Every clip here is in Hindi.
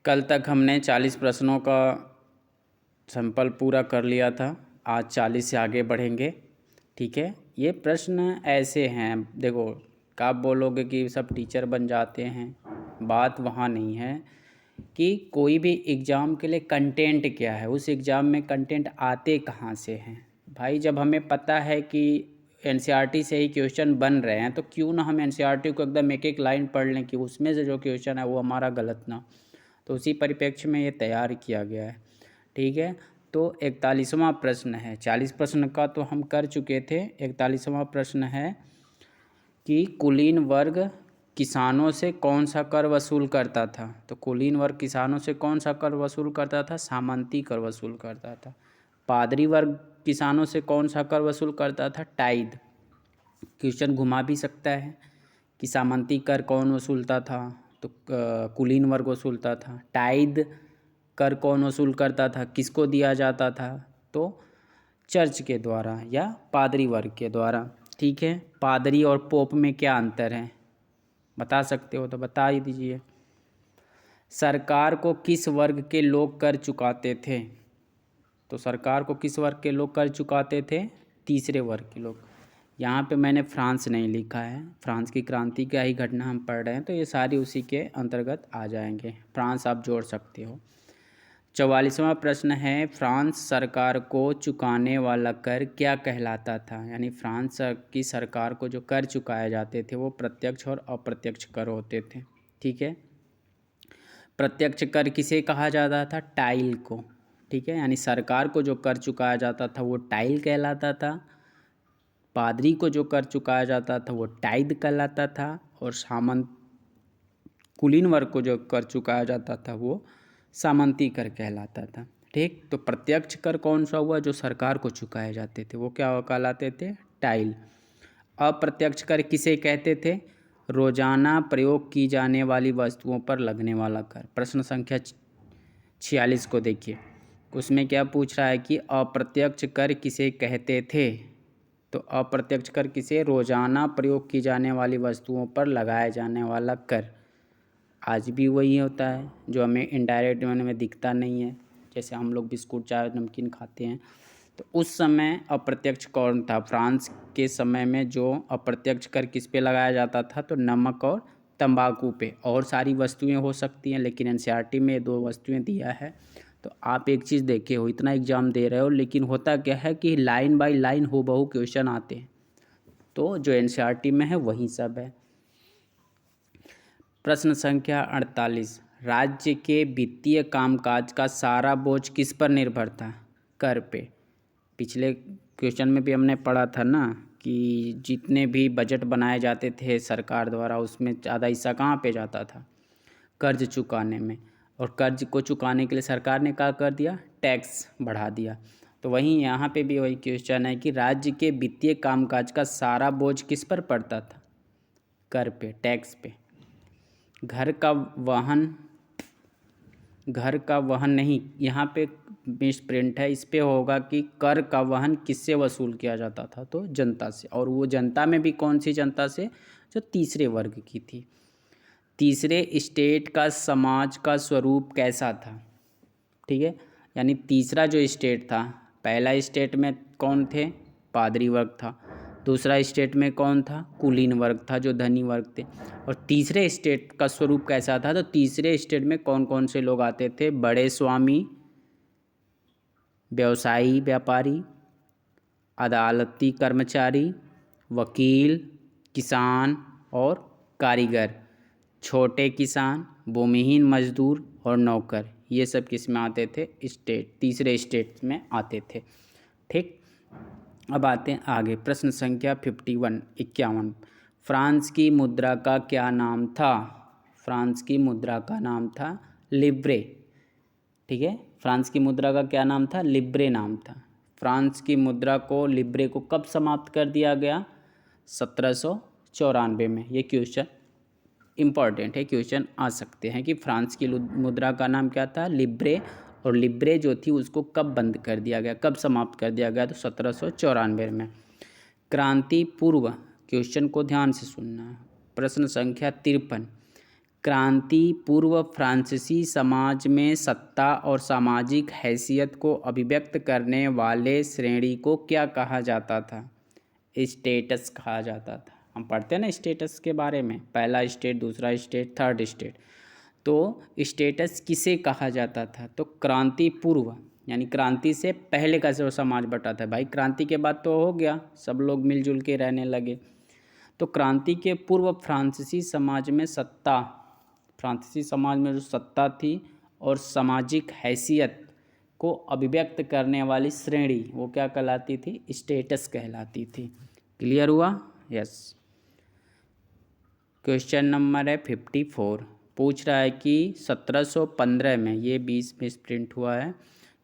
कल तक हमने 40 प्रश्नों का सैंपल पूरा कर लिया था। आज 40 से आगे बढ़ेंगे। ठीक है, ये प्रश्न ऐसे हैं, देखो आप बोलोगे कि सब टीचर बन जाते हैं, बात वहाँ नहीं है कि कोई भी एग्ज़ाम के लिए कंटेंट क्या है, उस एग्ज़ाम में कंटेंट आते कहाँ से हैं। भाई जब हमें पता है कि एनसीईआरटी से ही क्वेश्चन बन रहे हैं तो क्यों ना हम एनसीईआरटी को एकदम एक एक लाइन पढ़ लें कि उसमें से जो क्वेश्चन है वो हमारा गलत ना। तो उसी परिप्रेक्ष्य में ये तैयार किया गया है। ठीक है, तो 41वां प्रश्न है। 40 प्रश्न का तो हम कर चुके थे। 41वां प्रश्न है कि कुलीन वर्ग किसानों से कौन सा कर वसूल करता था। तो कुलीन वर्ग किसानों से कौन सा कर वसूल करता था? सामंती कर वसूल करता था। पादरी वर्ग किसानों से कौन सा कर वसूल करता था? टाइद। क्वेश्चन घुमा भी सकता है कि सामंती कर कौन वसूलता था, तो कुलीन वर्ग वसूलता था। टाइद कर कौन वसूल करता था, किसको दिया जाता था? तो चर्च के द्वारा या पादरी वर्ग के द्वारा। ठीक है, पादरी और पोप में क्या अंतर है बता सकते हो तो बता ही दीजिए। सरकार को किस वर्ग के लोग कर चुकाते थे? तो सरकार को किस वर्ग के लोग कर चुकाते थे? तीसरे वर्ग के लोग। यहाँ पे मैंने फ्रांस नहीं लिखा है, फ्रांस की क्रांति का ही घटना हम पढ़ रहे हैं तो ये सारी उसी के अंतर्गत आ जाएंगे। फ्रांस आप जोड़ सकते हो। 44वां प्रश्न है, फ्रांस सरकार को चुकाने वाला कर क्या कहलाता था? यानी फ्रांस की सरकार को जो कर चुकाए जाते थे वो प्रत्यक्ष और अप्रत्यक्ष कर होते थे। ठीक है, प्रत्यक्ष कर किसे कहा जाता था? टाइल को। ठीक है, यानी सरकार को जो कर चुकाया जाता था वो टाइल कहलाता था। पादरी को जो कर चुकाया जाता था वो टाइद कहलाता था। और सामंत कुलीन वर्ग को जो कर चुकाया जाता था वो सामंती कर कहलाता था। ठीक, तो प्रत्यक्ष कर कौन सा हुआ? जो सरकार को चुकाए जाते थे वो क्या कहलाते थे? टाइल। अप्रत्यक्ष कर किसे कहते थे? रोजाना प्रयोग की जाने वाली वस्तुओं पर लगने वाला कर। प्रश्न संख्या 46 को देखिए, उसमें क्या पूछ रहा है कि अप्रत्यक्ष कर किसे कहते थे? तो अप्रत्यक्ष कर किसे? रोजाना प्रयोग की जाने वाली वस्तुओं पर लगाया जाने वाला कर। आज भी वही होता है जो हमें इनडायरेक्ट मैंने में दिखता नहीं है। जैसे हम लोग बिस्कुट चाय नमकीन खाते हैं तो उस समय अप्रत्यक्ष कौन था? फ्रांस के समय में जो अप्रत्यक्ष कर किस पे लगाया जाता था? तो नमक और तंबाकू पे। और सारी वस्तुएं हो सकती हैं लेकिन एनसीईआरटी में 2 वस्तुएं दिया है। तो आप एक चीज़ देखे हो, इतना एग्जाम दे रहे हो लेकिन होता क्या है कि लाइन बाय लाइन हूबहू क्वेश्चन आते हैं, तो जो एनसीईआरटी में है वही सब है। प्रश्न संख्या 48, राज्य के वित्तीय कामकाज का सारा बोझ किस पर निर्भर था? कर पे। पिछले क्वेश्चन में भी हमने पढ़ा था ना कि जितने भी बजट बनाए जाते थे सरकार द्वारा उसमें ज़्यादा हिस्सा कहाँ पे जाता था? कर्ज चुकाने में। और कर्ज को चुकाने के लिए सरकार ने क्या कर दिया? टैक्स बढ़ा दिया। तो वहीं यहाँ पे भी वही क्वेश्चन है कि राज्य के वित्तीय कामकाज का सारा बोझ किस पर पड़ता था? कर पे, टैक्स पे। घर का वहन नहीं, यहाँ पे मिस प्रिंट है, इस पे होगा कि कर का वहन किससे वसूल किया जाता था? तो जनता से। और वो जनता में भी कौन सी जनता से? जो तीसरे वर्ग की थी। तीसरे स्टेट का समाज का स्वरूप कैसा था? ठीक है, यानी तीसरा जो स्टेट था, पहला स्टेट में कौन थे? पादरी वर्ग था। दूसरा स्टेट में कौन था? कुलीन वर्ग था, जो धनी वर्ग थे। और तीसरे स्टेट का स्वरूप कैसा था? तो तीसरे स्टेट में कौन कौन से लोग आते थे? बड़े स्वामी, व्यवसायी व्यापारी, अदालती कर्मचारी, वकील, किसान और कारीगर। छोटे किसान, भूमिहीन मजदूर और नौकर, ये सब किस में आते थे? स्टेट, तीसरे स्टेट में आते थे। ठीक, अब आते हैं आगे। प्रश्न संख्या 51, फ्रांस की मुद्रा का क्या नाम था? फ्रांस की मुद्रा का नाम था लिब्रे। ठीक है, फ्रांस की मुद्रा का क्या नाम था? लिब्रे नाम था। फ्रांस की मुद्रा को, लिब्रे को कब समाप्त कर दिया गया? 1794 में। ये क्वेश्चन इम्पॉर्टेंट है, क्वेश्चन आ सकते हैं कि फ्रांस की मुद्रा का नाम क्या था? लिब्रे। और लिब्रे जो थी उसको कब बंद कर दिया गया, कब समाप्त कर दिया गया? तो 1794 में। क्रांति पूर्व, क्वेश्चन को ध्यान से सुनना है। प्रश्न संख्या 53, क्रांति पूर्व फ्रांसीसी समाज में सत्ता और सामाजिक हैसियत को अभिव्यक्त करने वाले श्रेणी को क्या कहा जाता था? स्टेटस कहा जाता था। हम पढ़ते हैं ना स्टेटस के बारे में, पहला स्टेट, दूसरा स्टेट, थर्ड स्टेट। तो स्टेटस किसे कहा जाता था? तो क्रांति पूर्व यानी क्रांति से पहले का जो समाज बटा था। भाई क्रांति के बाद तो हो गया, सब लोग मिलजुल के रहने लगे। तो क्रांति के पूर्व फ्रांसीसी समाज में सत्ता, फ्रांसीसी समाज में जो सत्ता थी और सामाजिक हैसियत को अभिव्यक्त करने वाली श्रेणी वो क्या कहलाती थी? स्टेटस कहलाती थी। क्लियर हुआ? यस। क्वेश्चन नंबर है 54। पूछ रहा है कि 1715 में, ये 20 में प्रिंट हुआ है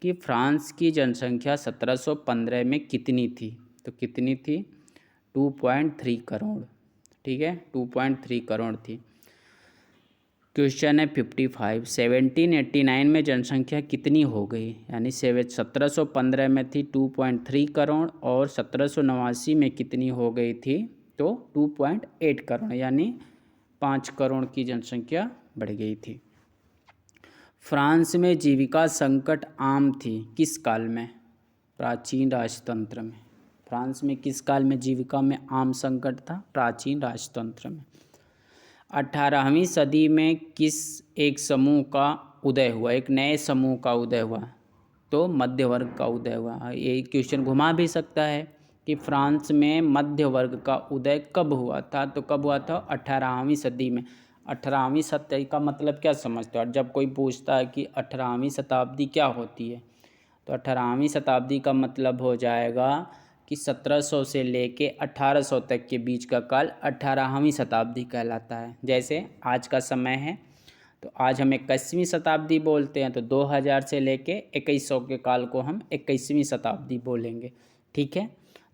कि फ्रांस की जनसंख्या 1715 में कितनी थी? तो कितनी थी? 2.3 करोड़। ठीक है, 2.3 करोड़ थी। क्वेश्चन है 55। 1789 में जनसंख्या कितनी हो गई? यानी 1715 में थी 2.3 करोड़ और 1789 में कितनी हो गई थी? तो 2.8 करोड़, यानी 5 करोड़ की जनसंख्या बढ़ गई थी। फ्रांस में जीविका संकट आम थी किस काल में? प्राचीन राजतंत्र में। फ्रांस में किस काल में जीविका में आम संकट था? प्राचीन राजतंत्र में। 18वीं सदी में किस एक समूह का उदय हुआ? एक नए समूह का उदय हुआ, तो मध्य वर्ग का उदय हुआ। ये क्वेश्चन घुमा भी सकता है कि फ्रांस में मध्य वर्ग का उदय कब हुआ था? तो कब हुआ था? 18वीं सदी में। 18वीं शताब्दी का मतलब क्या समझते हो? और जब कोई पूछता है कि 18वीं शताब्दी क्या होती है, तो 18वीं शताब्दी का मतलब हो जाएगा कि 1700 से लेके 1800 तक के बीच का काल 18वीं शताब्दी कहलाता है। जैसे आज का समय है तो आज हम 21वीं शताब्दी बोलते हैं, तो 2000 से लेके 2100 के काल को हम 21वीं शताब्दी बोलेंगे। ठीक है,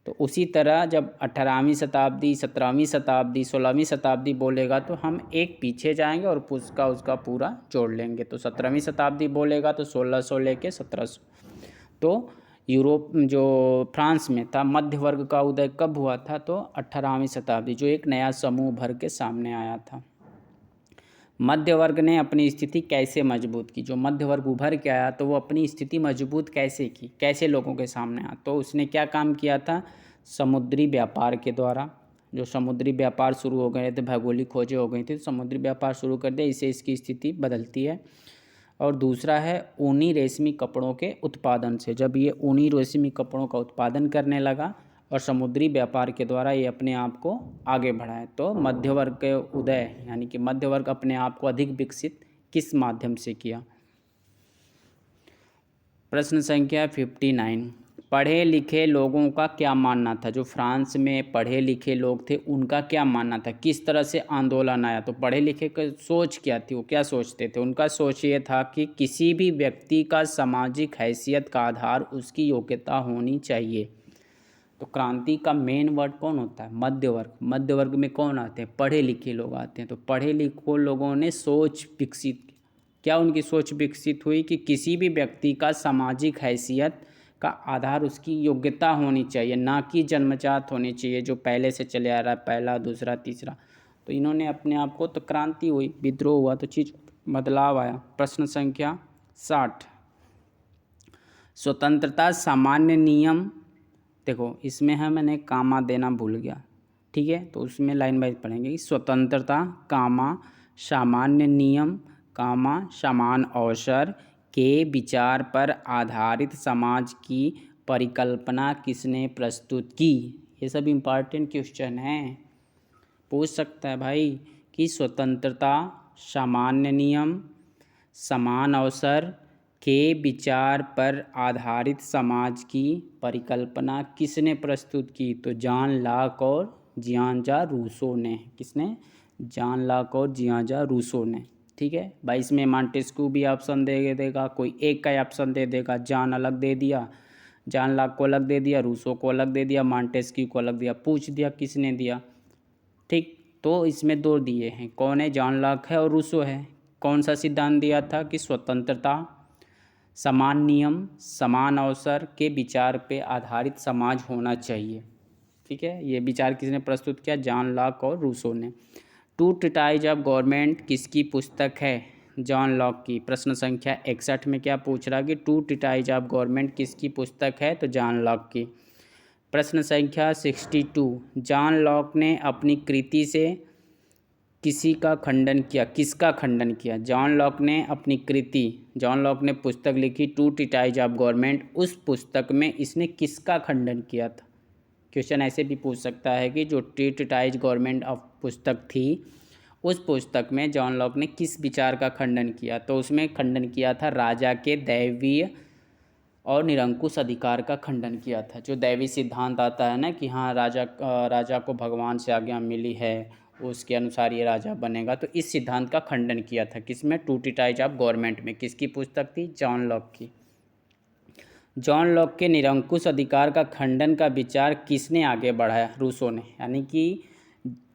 तो उसी तरह जब 18वीं शताब्दी, 17वीं शताब्दी, 16वीं शताब्दी बोलेगा तो हम एक पीछे जाएंगे और उसका पूरा जोड़ लेंगे। तो 17वीं शताब्दी बोलेगा तो 1600 लेके 1700। तो यूरोप जो फ्रांस में था, मध्य वर्ग का उदय कब हुआ था? तो 18वीं शताब्दी, जो एक नया समूह भर के सामने आया था। मध्य वर्ग ने अपनी स्थिति कैसे मजबूत की? जो मध्य वर्ग उभर के आया तो वो अपनी स्थिति मजबूत कैसे की, कैसे लोगों के सामने आया? तो उसने क्या काम किया था? समुद्री व्यापार के द्वारा। जो समुद्री व्यापार शुरू हो गए थे, भौगोलिक खोजें हो गई थी, तो समुद्री व्यापार शुरू कर दिया, इससे इसकी स्थिति बदलती है। और दूसरा है ऊनी रेशमी कपड़ों के उत्पादन से। जब ये ऊनी रेशमी कपड़ों का उत्पादन करने लगा और समुद्री व्यापार के द्वारा ये अपने आप को आगे बढ़ाए, तो मध्य वर्ग के उदय यानी कि मध्य वर्ग अपने आप को अधिक विकसित किस माध्यम से किया? प्रश्न संख्या 59। पढ़े लिखे लोगों का क्या मानना था? जो फ्रांस में पढ़े लिखे लोग थे उनका क्या मानना था? किस तरह से आंदोलन आया? तो पढ़े लिखे का सोच क्या थी? वो क्या सोचते थे? उनका सोच ये था कि किसी भी व्यक्ति का सामाजिक हैसियत का आधार उसकी योग्यता होनी चाहिए। तो क्रांति का मेन वर्ड कौन होता है? मध्य वर्ग। मध्य वर्ग में कौन आते हैं? पढ़े लिखे लोग आते हैं। तो पढ़े लिखे लोगों ने सोच विकसित की। क्या उनकी सोच विकसित हुई? कि किसी भी व्यक्ति का सामाजिक हैसियत का आधार उसकी योग्यता होनी चाहिए, ना कि जन्मजात होनी चाहिए जो पहले से चले आ रहा है, पहला, दूसरा, तीसरा। तो इन्होंने अपने आप को, तो क्रांति हुई, विद्रोह हुआ, तो चीज़ बदलाव आया। प्रश्न संख्या 60। स्वतंत्रता सामान्य नियम, देखो इसमें है, मैंने कामा देना भूल गया। ठीक है, तो उसमें लाइन वाइज पढ़ेंगे कि स्वतंत्रता कामा सामान्य नियम कामा समान अवसर के विचार पर आधारित समाज की परिकल्पना किसने प्रस्तुत की? ये सब इम्पॉर्टेंट क्वेश्चन हैं, पूछ सकता है भाई कि स्वतंत्रता सामान्य नियम समान अवसर के विचार पर आधारित समाज की परिकल्पना किसने प्रस्तुत की? तो जॉन लॉक और जियान जा रूसो ने। किसने? जॉन लॉक और जियान जा रूसो ने। ठीक है भाई, इसमें मॉन्टेस्क्यू भी ऑप्शन दे देगा, कोई एक का ऑप्शन दे देगा। जॉन अलग दे दिया, जॉन लॉक को अलग दे दिया, रूसो को अलग दे दिया, मॉन्टेस्क्यू को अलग दिया। पूछ दिया किसने दिया। ठीक, तो इसमें दो दिए हैं, कौन है? जॉन लॉक है और रूसो है। कौन सा सिद्धांत दिया था? कि स्वतंत्रता समान नियम समान अवसर के विचार पे आधारित समाज होना चाहिए। ठीक है, ये विचार किसने प्रस्तुत किया? जॉन लॉक और रूसो ने। टू ट्रीटाइज ऑफ गवर्नमेंट किसकी पुस्तक है? जॉन लॉक की। प्रश्न संख्या 61 में क्या पूछ रहा कि टू ट्रीटाइज ऑफ गवर्नमेंट किसकी पुस्तक है? तो जॉन लॉक की। प्रश्न संख्या 62, जॉन लॉक ने अपनी कृति से किसी का खंडन किया? किसका खंडन किया? जॉन लॉक ने अपनी कृति, जॉन लॉक ने पुस्तक लिखी टू ट्रीटाइज ऑफ गवर्नमेंट, उस पुस्तक में इसने किसका खंडन किया था? क्वेश्चन ऐसे भी पूछ सकता है कि जो ट्रीटाइज गवर्नमेंट ऑफ पुस्तक थी, उस पुस्तक में जॉन लॉक ने किस विचार का खंडन किया? तो उसमें खंडन किया था राजा के दैवीय और निरंकुश अधिकार का खंडन किया था। जो दैवी सिद्धांत आता है ना कि हाँ राजा को भगवान से आज्ञा मिली है, उसके अनुसार ये राजा बनेगा, तो इस सिद्धांत का खंडन किया था किसमें? टू ट्रीटाइज ऑफ गवर्नमेंट में। किसकी पुस्तक थी? जॉन लॉक की। जॉन लॉक के निरंकुश अधिकार का खंडन का विचार किसने आगे बढ़ाया? रूसो ने। यानी कि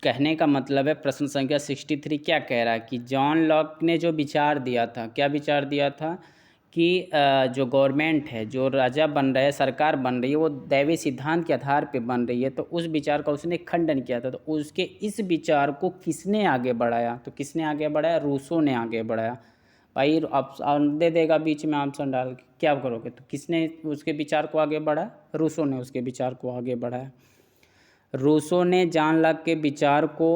कहने का मतलब है प्रश्न संख्या 63 क्या कह रहा है कि जॉन लॉक ने जो विचार दिया था, क्या विचार दिया था कि जो गवर्नमेंट है, जो राजा बन रहा है, सरकार बन रही है, वो दैवी सिद्धांत के आधार पे बन रही है, तो उस विचार का उसने खंडन किया था। तो उसके इस विचार को किसने आगे बढ़ाया? तो किसने आगे बढ़ाया? रूसो ने आगे बढ़ाया। भाई ऑप्शन दे देगा बीच में ऑप्शन डाल के, क्या करोगे? तो किसने उसके विचार को आगे बढ़ाया? रूसो ने उसके विचार को आगे बढ़ाया। रूसो ने जॉन लॉक के विचार को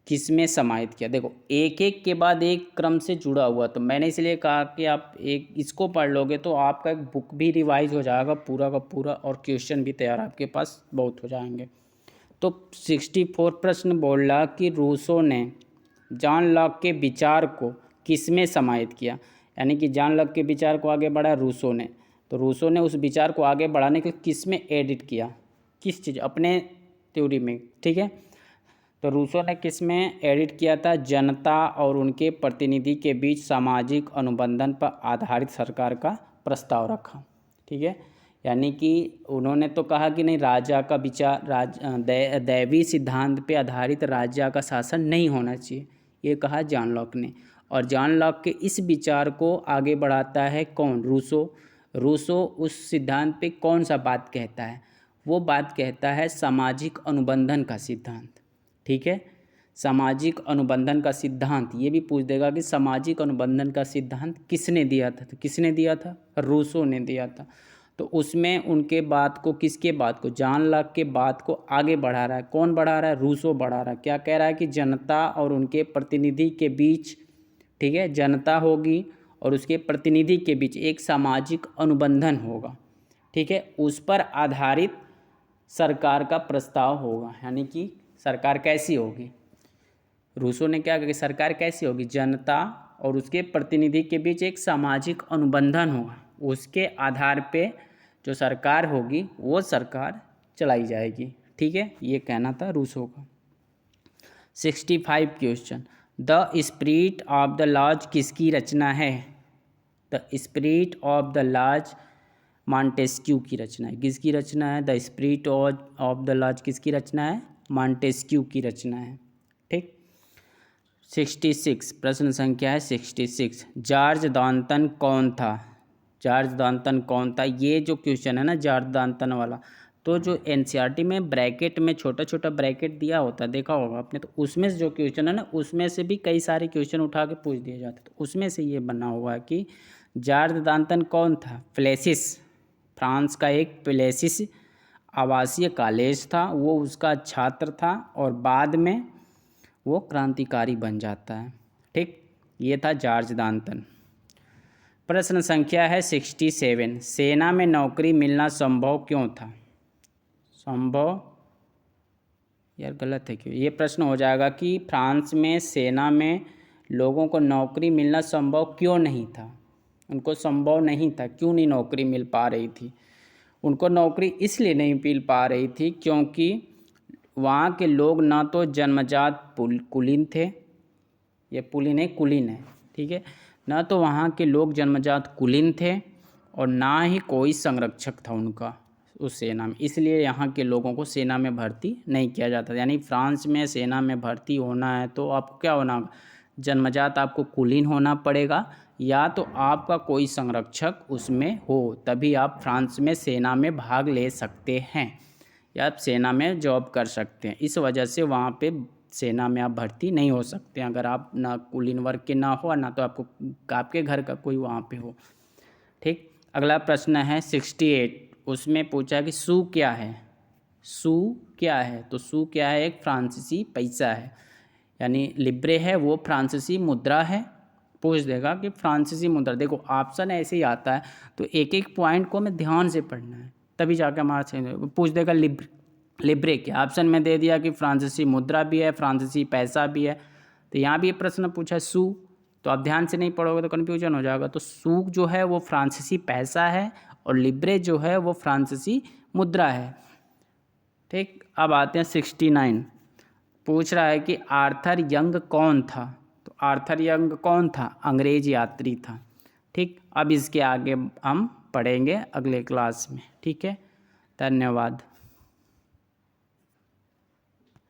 किस में समाहित किया? देखो एक एक के बाद एक क्रम से जुड़ा हुआ, तो मैंने इसलिए कहा कि आप एक इसको पढ़ लोगे तो आपका एक बुक भी रिवाइज हो जाएगा पूरा का पूरा, और क्वेश्चन भी तैयार आपके पास बहुत हो जाएंगे। तो 64 प्रश्न बोल रहा कि रूसो ने जॉन लॉक के विचार को किस में समाहित किया? यानी कि जॉन लॉक के विचार को आगे बढ़ाया रूसो ने, तो रूसो ने उस विचार को आगे बढ़ाने के किस में एडिट किया? किस चीज़? अपने थ्योरी में, ठीक है। तो रूसो ने किस में एडिट किया था? जनता और उनके प्रतिनिधि के बीच सामाजिक अनुबंधन पर आधारित सरकार का प्रस्ताव रखा, ठीक है। यानी कि उन्होंने तो कहा कि नहीं, राजा का विचार दैवी सिद्धांत पे आधारित राज्य का शासन नहीं होना चाहिए, ये कहा जॉन लॉक ने। और जॉन लॉक के इस विचार को आगे बढ़ाता है कौन? रूसो। रूसो उस सिद्धांत पे कौन सा बात कहता है? वो बात कहता है सामाजिक अनुबंधन का सिद्धांत, ठीक है। सामाजिक अनुबंधन का सिद्धांत, ये भी पूछ देगा कि सामाजिक अनुबंधन का सिद्धांत किसने दिया था? तो किसने दिया था? रूसो ने दिया था। तो उसमें उनके बात को, किसके बात को? जॉन लॉक के बात को आगे बढ़ा रहा है। कौन बढ़ा रहा है? रूसो बढ़ा रहा है। क्या कह रहा है कि जनता और उनके प्रतिनिधि के बीच, ठीक है, जनता होगी और उसके प्रतिनिधि के बीच एक सामाजिक अनुबंधन होगा, ठीक है, उस पर आधारित सरकार का प्रस्ताव होगा। यानी कि सरकार कैसी होगी? रूसो ने क्या कहा कि सरकार कैसी होगी? जनता और उसके प्रतिनिधि के बीच एक सामाजिक अनुबंधन होगा, उसके आधार पे जो सरकार होगी वो सरकार चलाई जाएगी, ठीक है। ये कहना था रूसो का। 65 question, the spirit of the laws किसकी रचना है? The spirit of the laws Montesquieu की रचना है। किसकी रचना है? The spirit of the laws किसकी रचना है? मॉन्टेस्क्यू की रचना है, ठीक। 66 प्रश्न संख्या है 66, जॉर्ज डाल्टन कौन था? जॉर्ज डाल्टन कौन था? ये जो क्वेश्चन है ना जॉर्ज डाल्टन वाला, तो जो एनसीईआरटी में ब्रैकेट में छोटा छोटा ब्रैकेट दिया होता है, देखा होगा आपने, तो उसमें से जो क्वेश्चन है ना, उसमें से भी कई सारे क्वेश्चन उठा के पूछ दिए जाते, तो उसमें से ये बना हुआ है कि जॉर्ज डाल्टन कौन था? फ्लेसिस, फ्रांस का एक फ्लेसिस आवासीय कॉलेज था, वो उसका छात्र था और बाद में वो क्रांतिकारी बन जाता है, ठीक। ये था जॉर्ज डाल्टन। प्रश्न संख्या है 67, सेना में नौकरी मिलना संभव क्यों था? संभव, यार गलत है क्यों? ये प्रश्न हो जाएगा कि फ्रांस में सेना में लोगों को नौकरी मिलना संभव क्यों नहीं था? उनको संभव नहीं था, क्यों नहीं नौकरी मिल पा रही थी? उनको नौकरी इसलिए नहीं मिल पा रही थी क्योंकि वहाँ के लोग ना तो जन्मजात कुलीन थे, ये पुलिन है, कुलीन है, ठीक है, ना तो वहाँ के लोग जन्मजात कुलीन थे और ना ही कोई संरक्षक था उनका उस सेना में, इसलिए यहाँ के लोगों को सेना में भर्ती नहीं किया जाता। यानी फ्रांस में सेना में भर्ती होना है तो आपको क्या होना होगा? जन्मजात आपको कुलीन होना पड़ेगा, या तो आपका कोई संरक्षक उसमें हो, तभी आप फ्रांस में सेना में भाग ले सकते हैं या आप सेना में जॉब कर सकते हैं। इस वजह से वहाँ पे सेना में आप भर्ती नहीं हो सकते अगर आप ना कुलीन वर्ग के ना हो और ना तो आपके घर का कोई वहाँ पे हो। ठीक, अगला प्रश्न है 68, उसमें पूछा कि सू क्या है। सू क्या है, तो सू क्या है, एक फ्रांसीसी पैसा है, यानी लिब्रे है वो फ्रांसीसी मुद्रा है। पूछ देगा कि फ्रांसीसी मुद्रा, देखो ऑप्शन ऐसे ही आता है तो एक एक पॉइंट को हमें ध्यान से पढ़ना है तभी जाके हमारा सही। पूछ देगा लिब्रे क्या, ऑप्शन में दे दिया कि फ्रांसीसी मुद्रा भी है, फ्रांसीसी पैसा भी है, तो यहाँ भी ये प्रश्न पूछा है सू, तो आप ध्यान से नहीं पढ़ोगे तो कन्फ्यूजन हो जाएगा। तो सू जो है वो फ्रांसीसी पैसा है और लिब्रे जो है वो फ्रांसीसी मुद्रा है। ठीक, अब आते हैं 69, पूछ रहा है कि आर्थर यंग कौन था। तो आर्थर यंग कौन था, अंग्रेज यात्री था। ठीक, अब इसके आगे हम पढ़ेंगे अगले क्लास में। ठीक है, धन्यवाद।